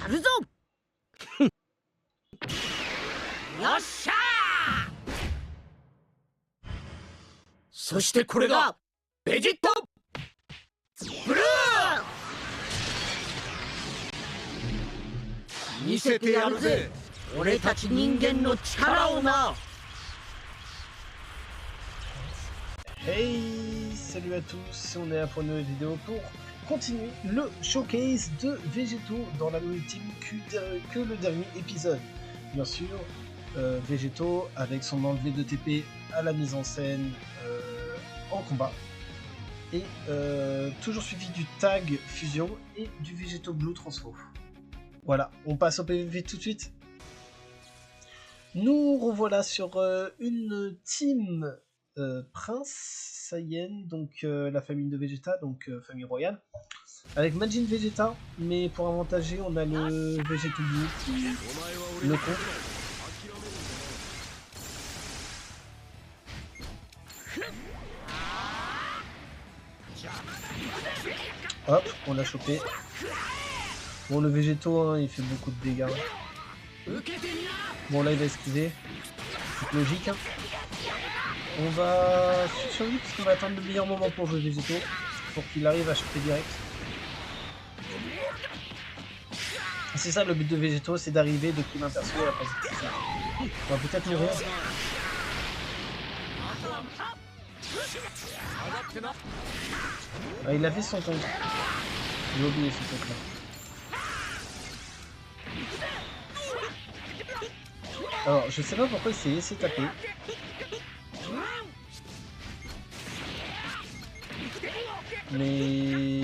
やるぞ。よっしゃー。そしてこれがベジットブルー。見せてやるぜ、俺たち人間の力をな。Hey, salut à tous, on est là pour une nouvelle vidéo pour continuer le showcase de Végéto dans la même team que le dernier épisode. Bien sûr, Végéto avec son enlevé de TP à la mise en scène en combat. Et toujours suivi du tag fusion et du Végéto Blue transfo. Voilà, on passe au PVP tout de suite. Nous revoilà sur une team Prince Saiyan, donc la famille de Vegeta, donc famille royale, avec Majin Vegeta, mais pour avantager, on a le Végéto Blue qui le compte. Hop, on l'a chopé. Bon, le Végéto, hein, il fait beaucoup de dégâts. Bon, là, il va esquiver. C'est logique. Hein. On va suivre sur lui parce qu'on va attendre le meilleur moment pour jouer Végéto, pour qu'il arrive à choper direct. C'est ça le but de Végéto, c'est d'arriver depuis un perso à la phase. On va peut-être mourir. Ah, il avait son compte. J'ai oublié ce compte là. Alors, je sais pas pourquoi il s'est laissé taper. Mais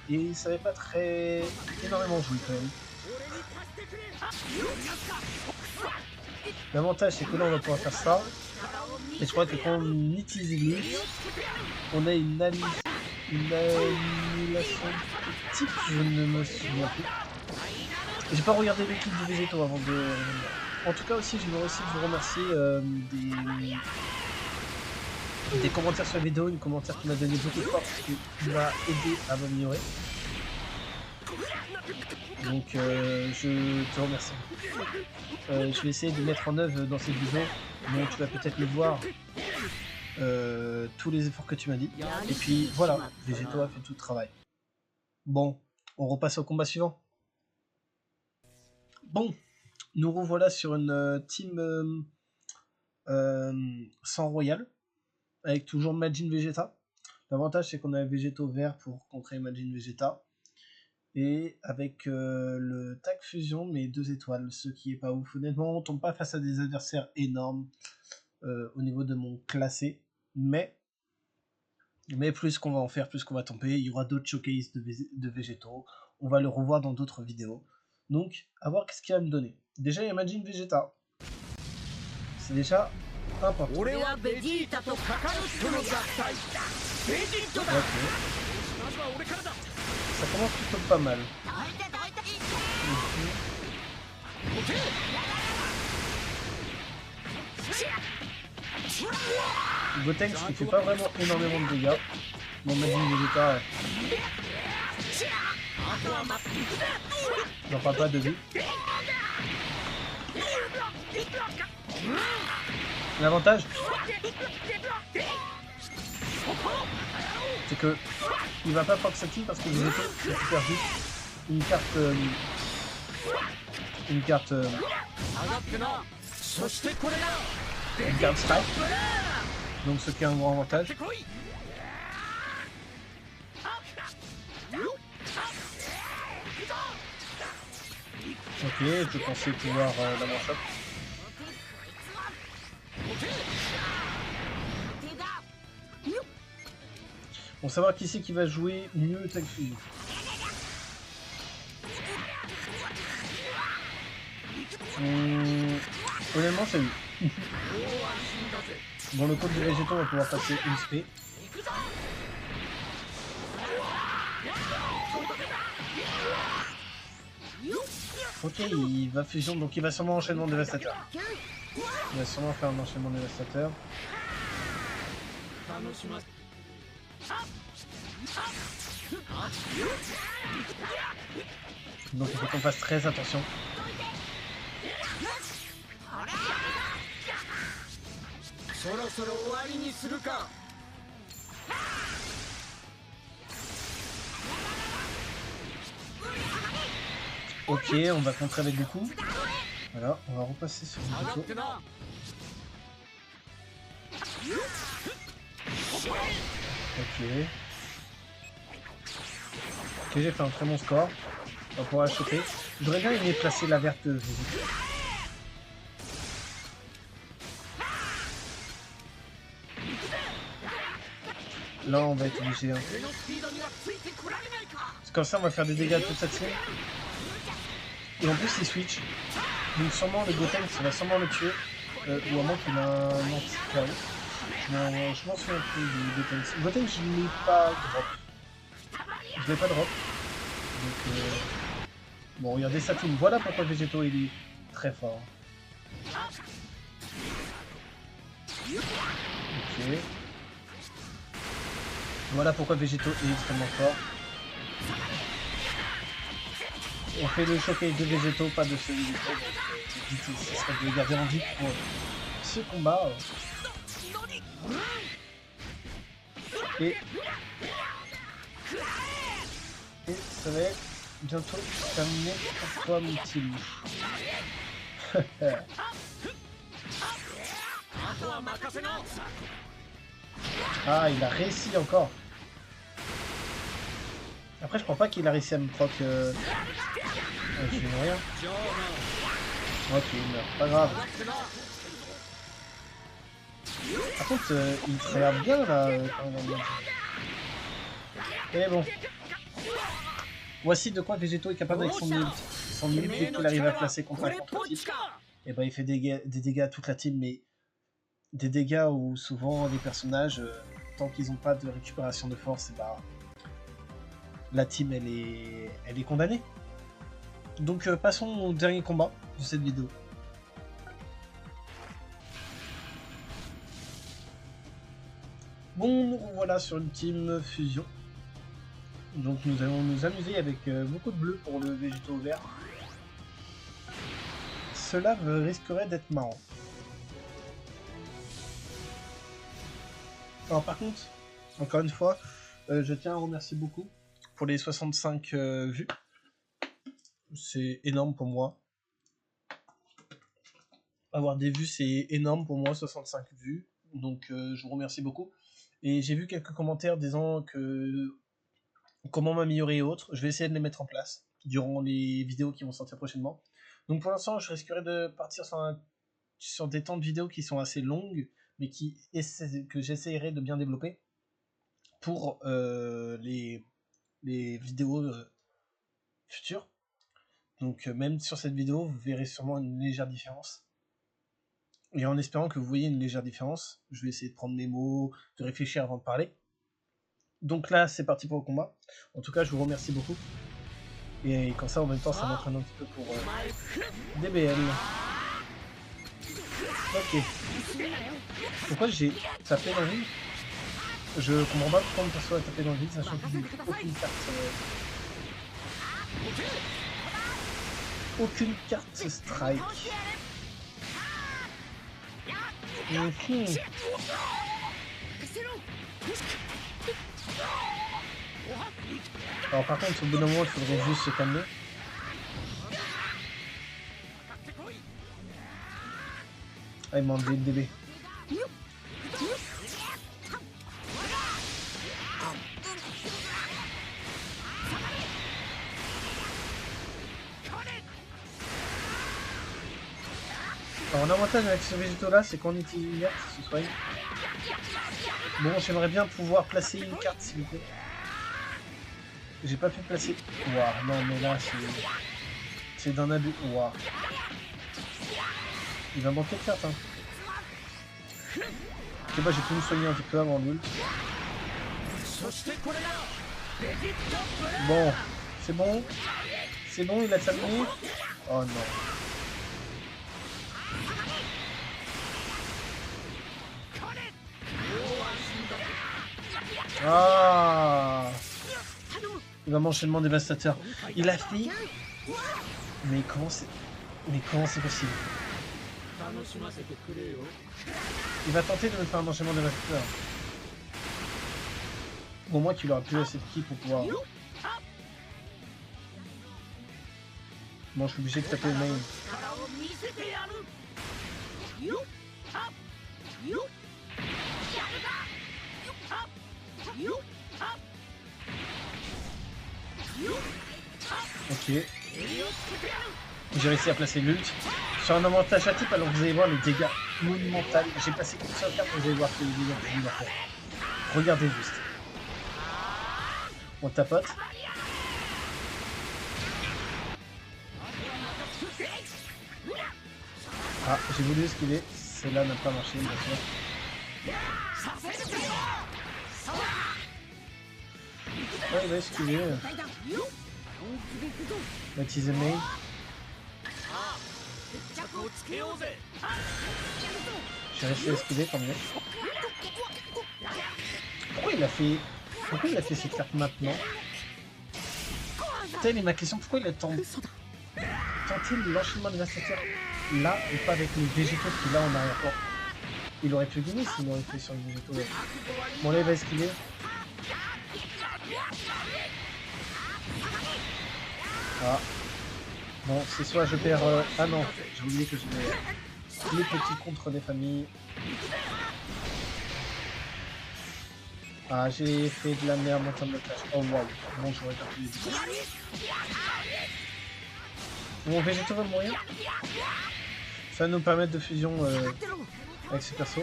il savait pas très énormément jouer quand même. L'avantage c'est que là on va pouvoir faire ça. Et je crois que quand on utilise lui, on a une annulation de type, je ne me souviens plus. J'ai pas regardé l'équipe du Végéto avant de... En tout cas aussi je veux aussi vous remercier des commentaires sur la vidéo, une commentaire qui m'a donné beaucoup de force, qui m'a aidé à m'améliorer. Donc je te remercie. Je vais essayer de mettre en œuvre dans cette vidéo, donc tu vas peut-être le voir, tous les efforts que tu m'as dit. Et puis voilà, Végéto a fait tout le travail. Bon, on repasse au combat suivant. Bon, nous revoilà sur une team sans royal, avec toujours Majin Vegeta. L'avantage c'est qu'on a Végéto vert pour contrer Majin Vegeta. Et avec le tag fusion, mais 2 étoiles, ce qui est pas ouf. Honnêtement, on tombe pas face à des adversaires énormes au niveau de mon classé. Mais plus qu'on va en faire, plus qu'on va tomber. Il y aura d'autres showcases de Végéto. On va le revoir dans d'autres vidéos. Donc, à voir qu'est-ce qu'il va me donner. Déjà, il y a Majin Vegeta. C'est déjà important. Okay. Ça commence plutôt pas mal. Gotenks qui fait pas vraiment énormément de dégâts. Mon Majin Vegeta. J'en parle pas de lui. L'avantage, c'est que il va pas force team parce que Végéto récupère juste une carte strike, donc ce qui est un grand avantage. Ok, je pensais pouvoir la one-shot. Bon, savoir qui c'est qui va jouer mieux le tag fusion. Honnêtement, c'est lui. Bon, le code de Végéto va pouvoir passer une spé. Ok, il va fusion, donc il va sûrement enchaînement dévastateur. Il va sûrement faire un enchaînement dévastateur. Donc il faut qu'on fasse très attention. Ok, on va contrer avec des coups. Voilà, on va repasser sur le bateau. Ok. Ok, j'ai fait un très bon score. On va pouvoir la choper. J'aurais bien aimé placer la verte Végéto. Là, on va être obligé. Hein. Parce que comme ça, on va faire des dégâts à toute sa team. Et en plus, il switch. Donc, sûrement, le Goten, ça va sûrement le tuer. Ou à moins qu'il a un anti-KO. Non, je m'en souviens plus du Goten. Goten, je ne l'ai pas drop. Je l'ai pas drop. Donc, bon, regardez sa team. Voilà pourquoi Végéto, il est très fort. Ok. Voilà pourquoi Végéto est extrêmement fort. On fait le choquer de Végéto, pas de ce Végéto. Ce serait de le garder en vie pour ce combat. Et ça va être bientôt terminé pour toi, mon petit loup. Ah, il a réussi encore. Après, je crois pas qu'il a réussi à me proc. Je fais rien. Ok, il meurt. Pas grave. Par contre, il se regarde bien là. Mais bon. Voici de quoi Végéto est capable avec son ult. Son ult, dès qu'il arrive à placer contre un contre-type, et ben il fait des dégâts à toute la team, mais des dégâts où souvent les personnages, tant qu'ils n'ont pas de récupération de force, et bah, la team elle est condamnée. Donc passons au dernier combat de cette vidéo. Bon, nous revoilà sur une team fusion. Donc nous allons nous amuser avec beaucoup de bleu pour le Végéto vert. Cela risquerait d'être marrant. Alors par contre, encore une fois, je tiens à remercier beaucoup pour les 65 vues. C'est énorme pour moi. Avoir des vues, c'est énorme pour moi, 65 vues. Donc je vous remercie beaucoup. Et j'ai vu quelques commentaires disant que comment m'améliorer et autres. Je vais essayer de les mettre en place durant les vidéos qui vont sortir prochainement. Donc pour l'instant, je risquerais de partir sur des temps de vidéos qui sont assez longues, mais que j'essaierai de bien développer pour les vidéos futures. Donc même sur cette vidéo, vous verrez sûrement une légère différence. Et en espérant que vous voyez une légère différence, je vais essayer de prendre mes mots, de réfléchir avant de parler. Donc là, c'est parti pour le combat. En tout cas, je vous remercie beaucoup. Et comme ça, en même temps, ça m'entraîne un petit peu pour DBL. Ok. Pourquoi j'ai tapé dans le vide? Je comprends pas pourquoi mon perso a tapé dans le vide, sachant que j'ai aucune carte. Aucune carte strike. Alors par contre, au bout d'un moment, il faudrait juste se calmer. Ah, il m'a enlevé le DB. Alors l'avantage avec ce Végéto là, c'est qu'on utilise une carte, ce soigne. Bon, j'aimerais bien pouvoir placer une carte s'il vous plaît. J'ai pas pu placer. Waouh, non mais là c'est d'un abus. Waouh. Il va manquer de cartes hein. Ok, bah j'ai pu me soigner un petit peu avant l'ult. Bon, c'est bon. C'est bon, il a terminé. Oh non. Ah. Il va m'enchaînement dévastateur. Il a fait... Mais comment c'est... Mais comment c'est possible? Il va tenter de me faire un enchaînement dévastateur. Au moins qu'il aura plus assez de ki pour pouvoir... Bon, je suis obligé de taper le main. Ok. J'ai réussi à placer l'ult. Sur un avantage à type, alors vous allez voir les dégâts monumentaux. J'ai passé qu'une seule carte, vous allez voir que les dégâts que je vais faire. Regardez juste. On tapote. Ah, j'ai voulu esquiver. Celle-là n'a pas marché, bien sûr. Ouais, il va esquiver. Baptiser main. J'ai réussi à esquiver, tant mieux. Pourquoi il a fait cette carte maintenant? Telle est ma question, pourquoi il a tenté l'enchaînement dévastateur là et pas avec les végétaux qu'il a en arrière-plan? Il aurait pu gagner s'il aurait fait sur les végétaux. Ouais. Bon là il va esquiver. Ah. Bon, c'est soit je perds... Ah non, j'ai oublié que je mets les petits contre des familles. Ah, j'ai fait de la merde en termes de clash. Oh waouh, bon, j'aurais pas pu les dire. Mon végétaux va mourir. Ça va nous permettre de fusion avec ce perso.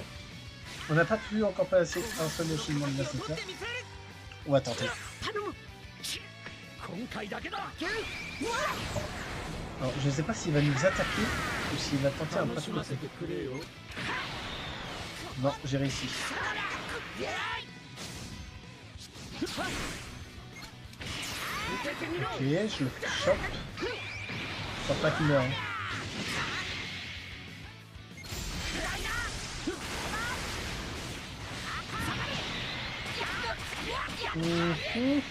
On n'a pas pu encore passer un seul enchaînement de la secteur. On va tenter. Alors, je sais pas s'il va nous attaquer ou s'il va tenter un pas de côté. Non, j'ai réussi. Ok, je le chope. Je pense pas qu'il meurt. Hein.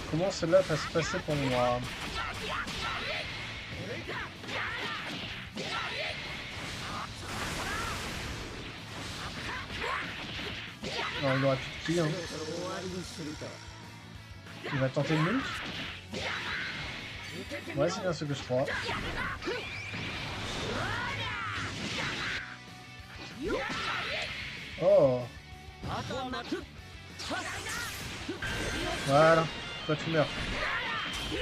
Comment cela va se passer pour moi? Non, il aura plus de ki, hein. Il va tenter une ult. Ouais, c'est bien ce que je crois. Oh. Voilà, toi tu meurs. De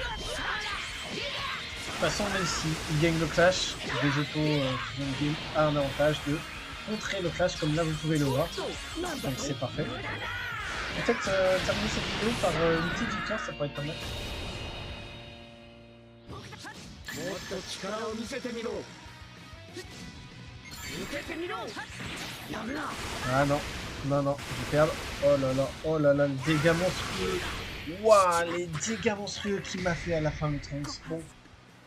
toute façon, même s'il gagne le clash, Végétaux a un avantage de contrer le clash comme là vous pouvez le voir. Donc c'est parfait. Peut-être terminer cette vidéo par une petite victoire, ça pourrait être pas mal. Ah non, non, non, je vais perdre. Oh là là, les dégâts monstrueux. Waouh, les dégâts monstrueux qu'il m'a fait à la fin de Trunks. Bon,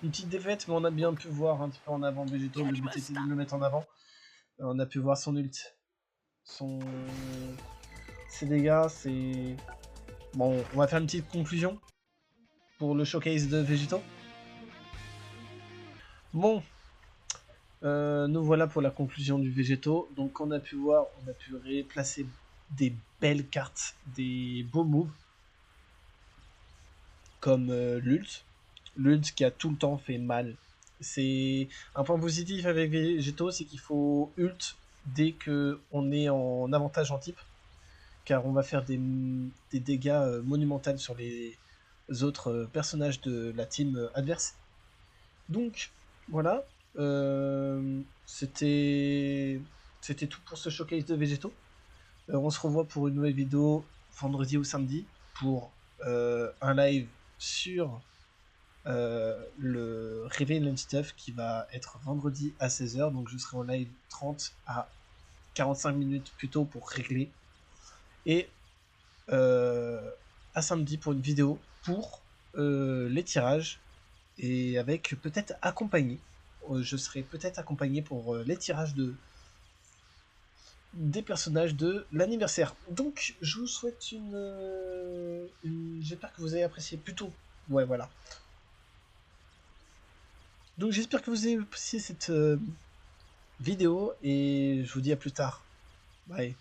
une petite défaite, mais on a bien pu voir un petit peu en avant Végétaux. Le but était de le mettre en avant. On a pu voir son ult. Ses dégâts, c'est... Bon, on va faire une petite conclusion pour le showcase de Végétaux. Bon, nous voilà pour la conclusion du Végétaux. Donc on a pu voir, on a pu replacer des belles cartes, des beaux moves, comme l'ult. L'ult qui a tout le temps fait mal. C'est un point positif avec Végétaux, c'est qu'il faut ult dès qu'on est en avantage en type, car on va faire des dégâts monumentaux sur les autres personnages de la team adverse. Donc voilà, c'était tout pour ce showcase de Végétaux. On se revoit pour une nouvelle vidéo vendredi ou samedi pour un live sur le Reveal and Stuff qui va être vendredi à 16 h. Donc je serai en live 30 à 45 minutes plus tôt pour régler. Et à samedi pour une vidéo pour les tirages. Et avec peut-être accompagné. Je serai peut-être accompagné pour les tirages des personnages de l'anniversaire. Donc je vous souhaite une j'espère que vous avez apprécié plutôt. Ouais, voilà. Donc j'espère que vous avez apprécié cette vidéo et je vous dis à plus tard. Bye.